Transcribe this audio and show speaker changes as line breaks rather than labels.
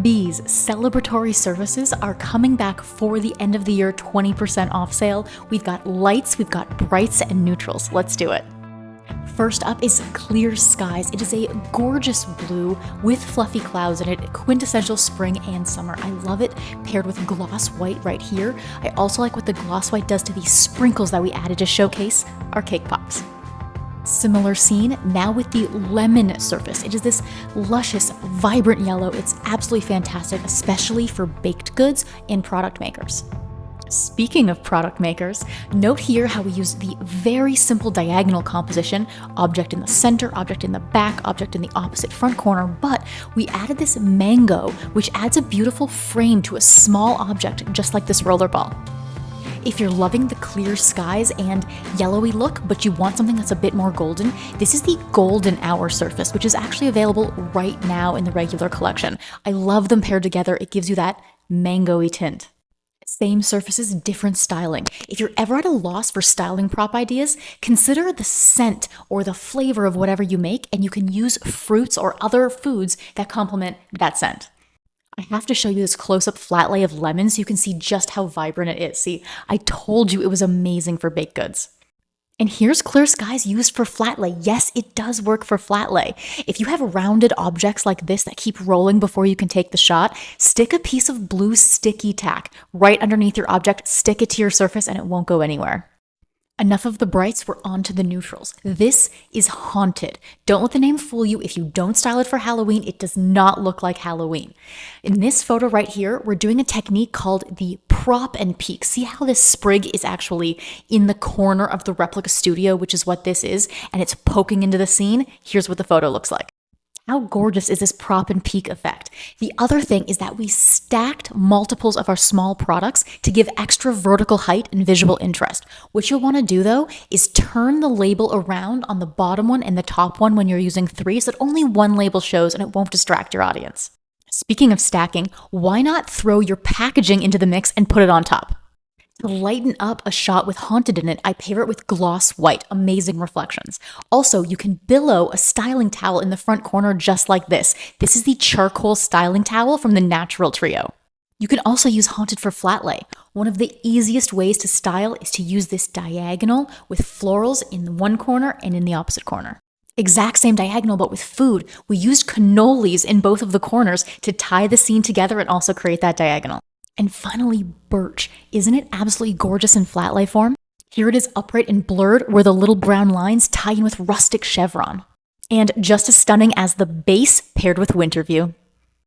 Bees celebratory services are coming back for the end of the year 20% off sale. We've got lights, we've got brights and neutrals. Let's do it. First up is Clear Skies. It is a gorgeous blue with fluffy clouds in it, quintessential spring and summer. I love it paired with gloss white right here. I also like what the gloss white does to these sprinkles that we added to showcase our cake pops. Similar scene now with the lemon surface. It is this luscious, vibrant yellow. It's absolutely fantastic, especially for baked goods and product makers. Speaking of product makers, note here how we use the very simple diagonal composition, object in the center, object in the back, object in the opposite front corner, but we added this mango, which adds a beautiful frame to a small object, just like this roller ball. If you're loving the clear skies and yellowy look, but you want something that's a bit more golden, this is the Golden Hour surface, which is actually available right now in the regular collection. I love them paired together. It gives you that mango-y tint. Same surfaces, different styling. If you're ever at a loss for styling prop ideas, consider the scent or the flavor of whatever you make, and you can use fruits or other foods that complement that scent. I have to show you this close-up flat lay of lemon so you can see just how vibrant it is. See, I told you it was amazing for baked goods. And here's Clear Skies used for flat lay. Yes, it does work for flat lay. If you have rounded objects like this that keep rolling before you can take the shot, stick a piece of blue sticky tack right underneath your object, stick it to your surface, and it won't go anywhere. Enough of the brights, we're on to the neutrals. This is Haunted. Don't let the name fool you. If you don't style it for Halloween, it does not look like Halloween. In this photo right here, we're doing a technique called the prop and peek. See how this sprig is actually in the corner of the replica studio, which is what this is, and it's poking into the scene? Here's what the photo looks like. How gorgeous is this prop and peek effect? The other thing is that we stacked multiples of our small products to give extra vertical height and visual interest. What you'll want to do though is turn the label around on the bottom one and the top one when you're using three so that only one label shows and it won't distract your audience. Speaking of stacking, why not throw your packaging into the mix and put it on top? To lighten up a shot with Haunted in it, I pair it with gloss white, amazing reflections. Also, you can billow a styling towel in the front corner just like this. This is the charcoal styling towel from the Natural Trio. You can also use Haunted for flat lay. One of the easiest ways to style is to use this diagonal with florals in one corner and in the opposite corner. Exact same diagonal, but with food. We used cannolis in both of the corners to tie the scene together and also create that diagonal. And finally, birch. Isn't it absolutely gorgeous in flat lay form? Here it is upright and blurred where the little brown lines tie in with rustic chevron. And just as stunning as the base paired with Winterview.